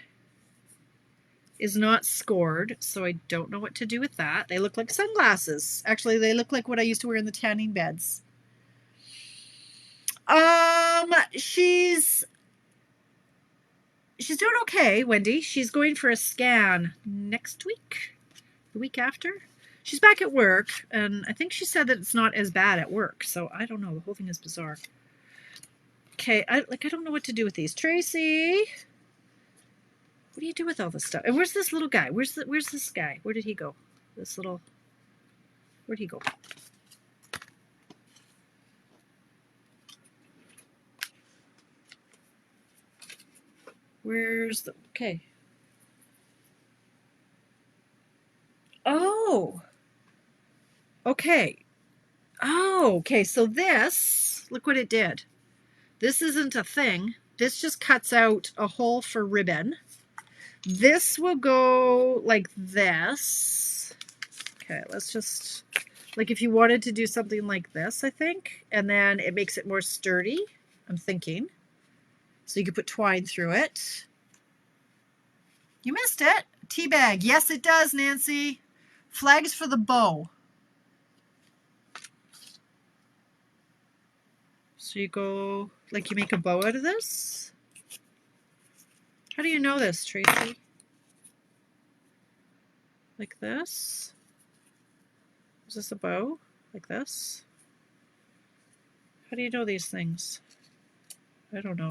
is not scored, so I don't know what to do with that. They look like sunglasses. Actually, they look like what I used to wear in the tanning beds. She's doing okay, Wendy. She's going for a scan next week, the week after. She's back at work, and I think she said that it's not as bad at work, so I don't know. The whole thing is bizarre. Okay, I don't know what to do with these. Tracy, what do you do with all this stuff? And where's this little guy? Where's this guy? Where did he go? Where'd he go? Okay. Oh. Okay. Oh, okay. So this, look what it did. This isn't a thing. This just cuts out a hole for ribbon. This will go like this. Okay, let's just, like if you wanted to do something like this, I think, and then it makes it more sturdy, I'm thinking. So you could put twine through it. You missed it. Tea bag. Yes, it does, Nancy. Flags for the bow. So you go, like you make a bow out of this? How do you know this, Tracy? Like this? Is this a bow? Like this? How do you know these things? I don't know.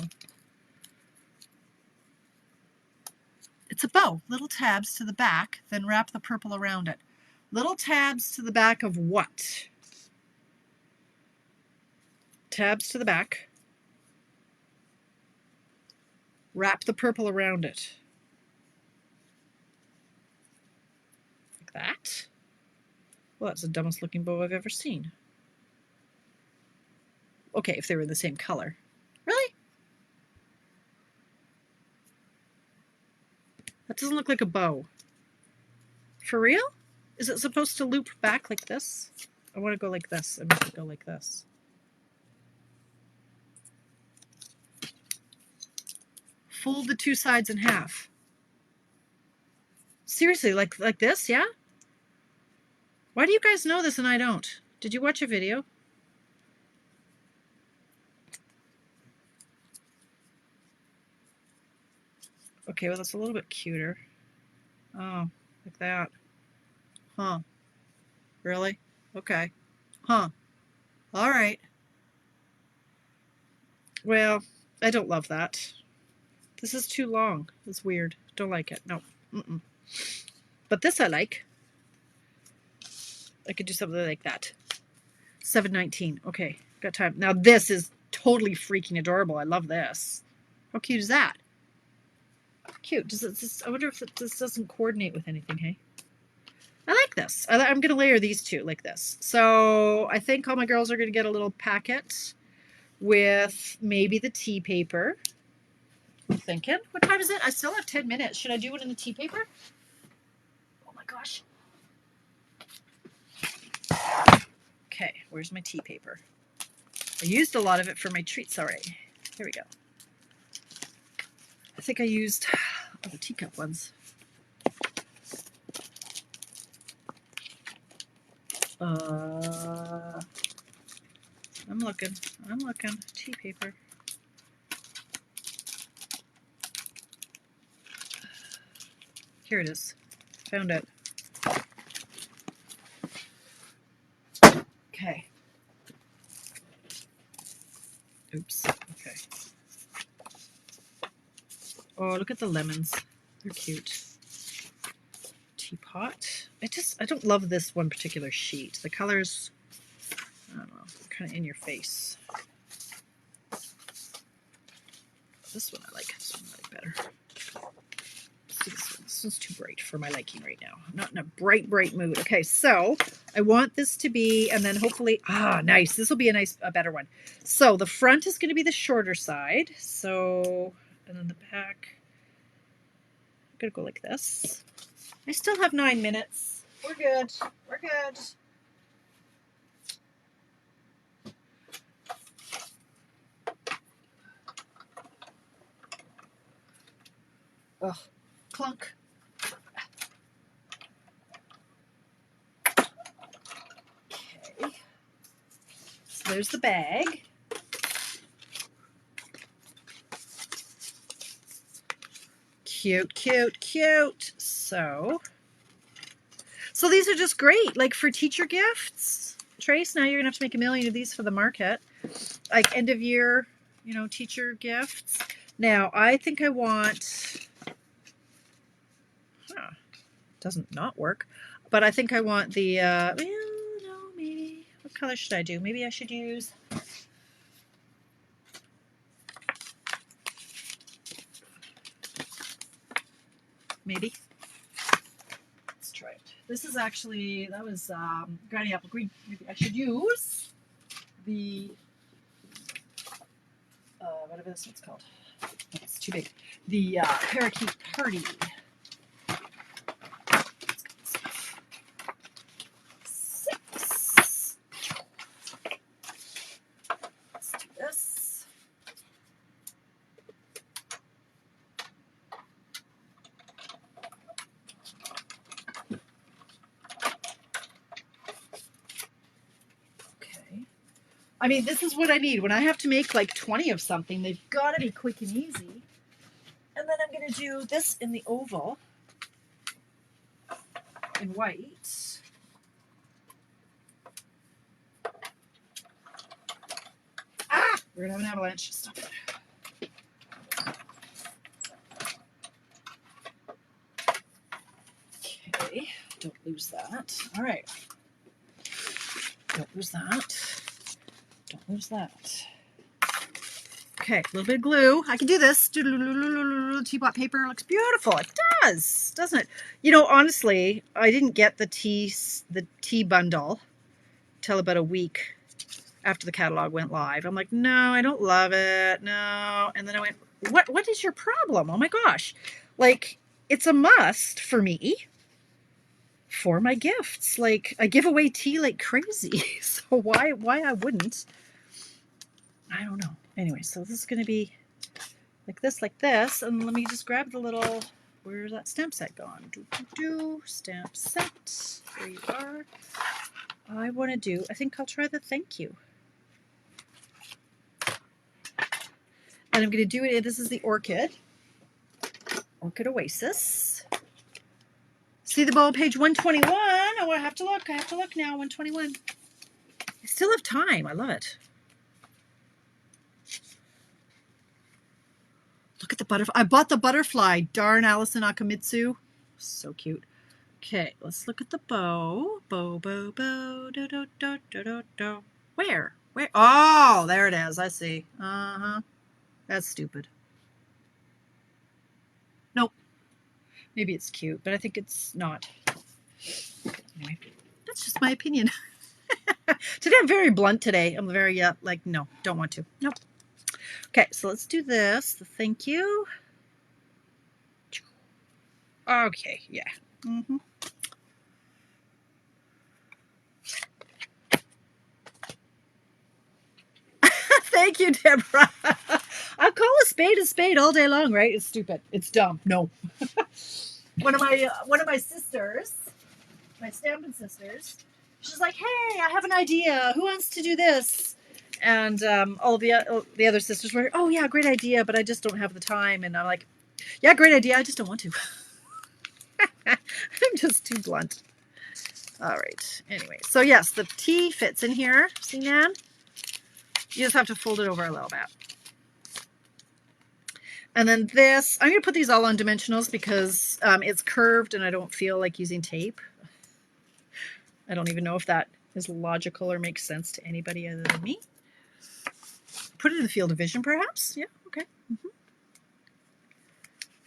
It's a bow. Little tabs to the back, then wrap the purple around it. Little tabs to the back of what? Tabs to the back. Wrap the purple around it. Like that? Well, that's the dumbest looking bow I've ever seen. Okay, if they were the same color. Really? That doesn't look like a bow. For real? Is it supposed to loop back like this? I want to go like this. I make it go like this. Fold the two sides in half. Seriously, like this, yeah? Why do you guys know this and I don't? Did you watch a video? Okay, well that's a little bit cuter. Oh, like that. Huh. Really? Okay. Huh. All right. Well, I don't love that. This is too long. It's weird. Don't like it. No. Mm-mm. But this I like. I could do something like that. 7.19. Okay, got time. Now this is totally freaking adorable. I love this. How cute is that? Cute. Does it just, I wonder if this doesn't coordinate with anything, hey? I like this. I'm going to layer these two like this. So I think all my girls are going to get a little packet with maybe the tea paper. I'm thinking. What time is it? I still have 10 minutes. Should I do it in the tea paper? Oh my gosh. Okay, where's my tea paper? I used a lot of it for my treats already. Here we go. I think I used the teacup ones. I'm looking. Tea paper. Here it is. Found it. Okay. Oops. Okay. Oh, look at the lemons. They're cute. Teapot. I don't love this one particular sheet. The colors, I don't know, kind of in your face. This one I like. This one I like better. See this one. This one's too bright for my liking right now. I'm not in a bright mood. Okay, so I want this to be, and then hopefully, nice. This will be a better one. So the front is going to be the shorter side. So, and then the back, I'm going to go like this. I still have 9 minutes. We're good. We're good. Ugh, clunk. Okay. So there's the bag. Cute, cute, cute. So these are just great, like for teacher gifts. Trace, now you're gonna have to make a million of these for the market. Like end of year, teacher gifts. Now I think I want, doesn't not work, but I think I want the, maybe, what color should I do? Maybe I should use, maybe. Let's try it. This is actually, that was Granny Apple Green. Maybe I should use the, whatever this one's called. It's too big. The Parakeet Party. I mean, this is what I need. When I have to make like 20 of something, they've got to be quick and easy. And then I'm going to do this in the oval in white. We're going to have an avalanche. Stop it. Okay, don't lose that. All right. Don't lose that. Don't lose that. Okay, a little bit of glue. I can do this. Teapot paper looks beautiful. It does, doesn't it? Honestly, I didn't get the tea bundle till about a week after the catalog went live. I'm like, no, I don't love it. No. And then I went, what is your problem? Oh my gosh. Like, it's a must for me for my gifts. Like, I give away tea like crazy. So why I wouldn't? I don't know. Anyway, so this is going to be like this. And let me just grab the little, where's that stamp set gone? Stamp set. There you are. I want to do, I think I'll try the thank you. And I'm going to do it, this is the Orchid Oasis. See the bow, page 121. Oh, I have to look now, 121. I still have time. I love it. Look at the butterfly. I bought the butterfly. Darn, Allison Akamitsu. So cute. Okay, let's look at the bow. Bow. Do. Where? Oh, there it is. I see. That's stupid. Nope. Maybe it's cute, but I think it's not. Anyway, that's just my opinion. Today I'm very blunt today. I'm very, like, no, don't want to. Nope. Okay, so let's do this. The thank you. Okay, yeah. Thank you, Deborah. I'll call a spade all day long, right? It's stupid. It's dumb. No. One of my sisters, my Stampin' sisters, she's like, "Hey, I have an idea. Who wants to do this?" And all the other sisters were, "Oh yeah, great idea, but I just don't have the time." And I'm like, "Yeah, great idea. I just don't want to." I'm just too blunt. All right. Anyway, so yes, the T fits in here. See, Nan? You just have to fold it over a little bit. And then this, I'm going to put these all on dimensionals because it's curved and I don't feel like using tape. I don't even know if that is logical or makes sense to anybody other than me. Put it in the field of vision, perhaps. Yeah, okay.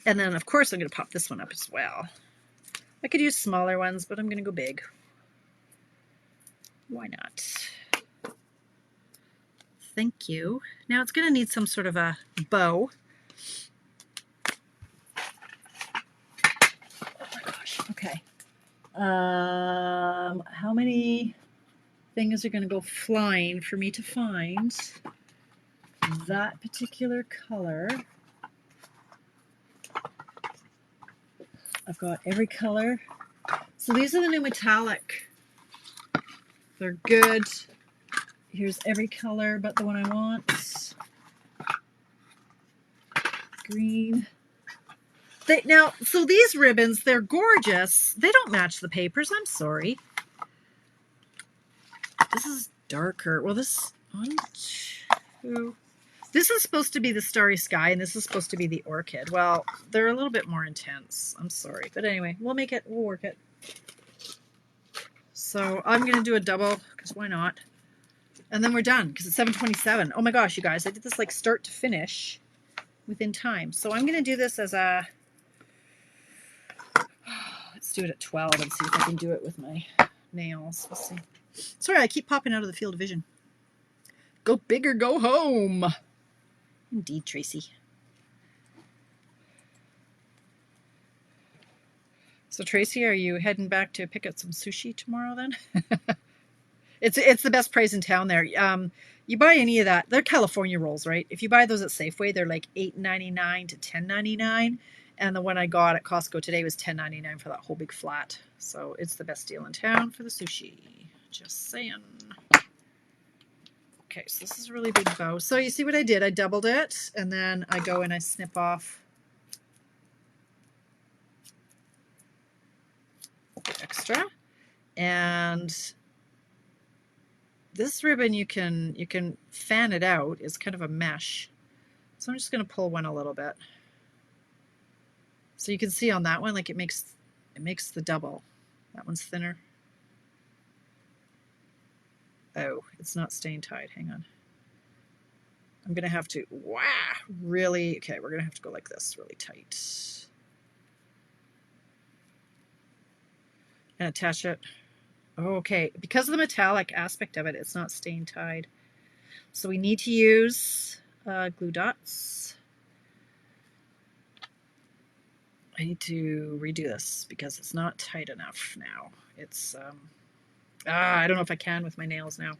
And then, of course, I'm going to pop this one up as well. I could use smaller ones, but I'm going to go big. Why not? Thank you. Now it's going to need some sort of a bow. Oh my gosh. Okay. How many things are going to go flying for me to find that particular color? I've got every color. So these are the new metallic. They're good. Here's every color but the one I want. Green. Now, so these ribbons, they're gorgeous. They don't match the papers. I'm sorry. This is darker. Well, this one, two. This is supposed to be the Starry Sky, and this is supposed to be the Orchid. Well, they're a little bit more intense. I'm sorry. But anyway, we'll make it. We'll work it. So I'm going to do a double, because why not? And then we're done, because it's 7:27. Oh my gosh, you guys. I did this like start to finish within time. So I'm going to do this as a... Let's do it at 12 and see if I can do it with my nails. We'll see. Sorry, I keep popping out of the field of vision. Go big or go home. Indeed, Tracy. So Tracy, are you heading back to pick up some sushi tomorrow then? It's the best price in town there. You buy any of that, they're California rolls, right? If you buy those at Safeway, they're like $8.99 to $10.99. And the one I got at Costco today was $10.99 for that whole big flat. So it's the best deal in town for the sushi. Just saying. Okay, so this is a really big bow. So you see what I did? I doubled it, and then I go and I snip off extra. And this ribbon, you can fan it out. It's kind of a mesh. So I'm just going to pull one a little bit. So you can see on that one, like it makes the double. That one's thinner. Oh, it's not staying tied. Hang on. I'm going to have to, really, okay, we're going to have to go like this, really tight. And attach it. Okay, because of the metallic aspect of it, it's not staying tied. So we need to use glue dots. I need to redo this because it's not tight enough now. It's, I don't know if I can with my nails now.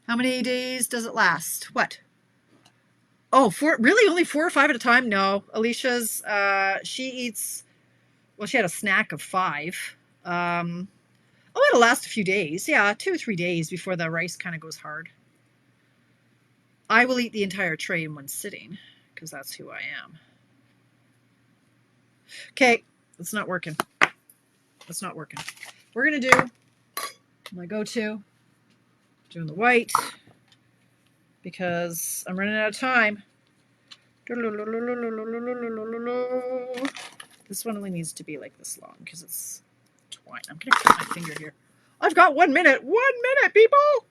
How many days does it last? What? Oh, really only 4 or 5 at a time? No. Alicia's, she eats, well, she had a snack of 5. It'll last a few days. Yeah, 2 or 3 days before the rice kind of goes hard. I will eat the entire tray in one sitting because that's who I am. Okay, it's not working. It's not working. We're going to do my go-to, doing the white, because I'm running out of time. This one only needs to be like this long because it's twine. I'm going to cut my finger here. I've got 1 minute. 1 minute, people!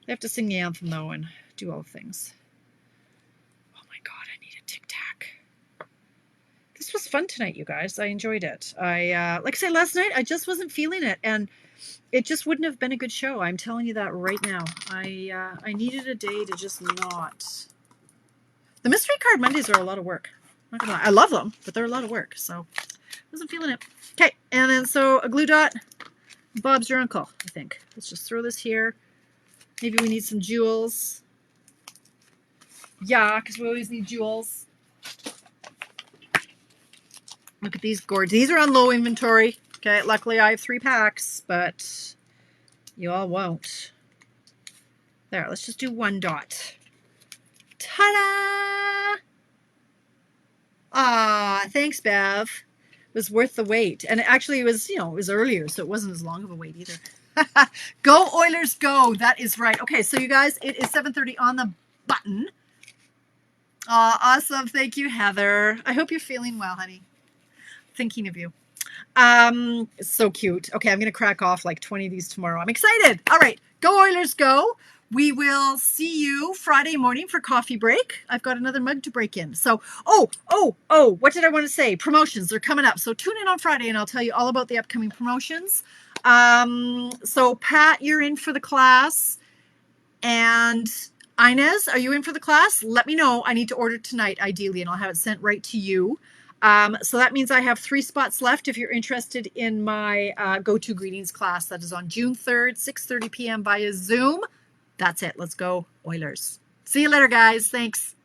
I have to sing the anthem, though, and do all the things. Oh my god, I need a Tic Tac. this was fun tonight, you guys. I enjoyed it. Like I said, last night, I just wasn't feeling it. And it just wouldn't have been a good show. I'm telling you that right now. I needed a day to just not. The mystery card Mondays are a lot of work. I'm not gonna lie. I love them, but they're a lot of work. So I wasn't feeling it. Okay, and then so a glue dot. Bob's your uncle, I think. Let's just throw this here. Maybe we need some jewels. Yeah, because we always need jewels. Look at these gourds. These are on low inventory. Okay, luckily I have 3 packs, but you all won't. There, let's just do 1 dot. Ta-da! Ah, thanks, Bev. It was worth the wait. And actually it was, it was earlier, so it wasn't as long of a wait either. Go Oilers, go. That is right. Okay, so you guys, it is 7:30 on the button. Awesome. Thank you, Heather. I hope you're feeling well, honey. Thinking of you. So cute. Okay, I'm going to crack off like 20 of these tomorrow. I'm excited. All right, go Oilers, go. We will see you Friday morning for coffee break. I've got another mug to break in. So, what did I want to say? Promotions, they're coming up. So tune in on Friday and I'll tell you all about the upcoming promotions. So Pat, you're in for the class. And Inez, are you in for the class? Let me know. I need to order tonight, ideally, and I'll have it sent right to you. So that means I have 3 spots left if you're interested in my Go-To Greetings class. That is on June 3rd, 6:30 p.m. via Zoom. That's it. Let's go, Oilers. See you later, guys. Thanks.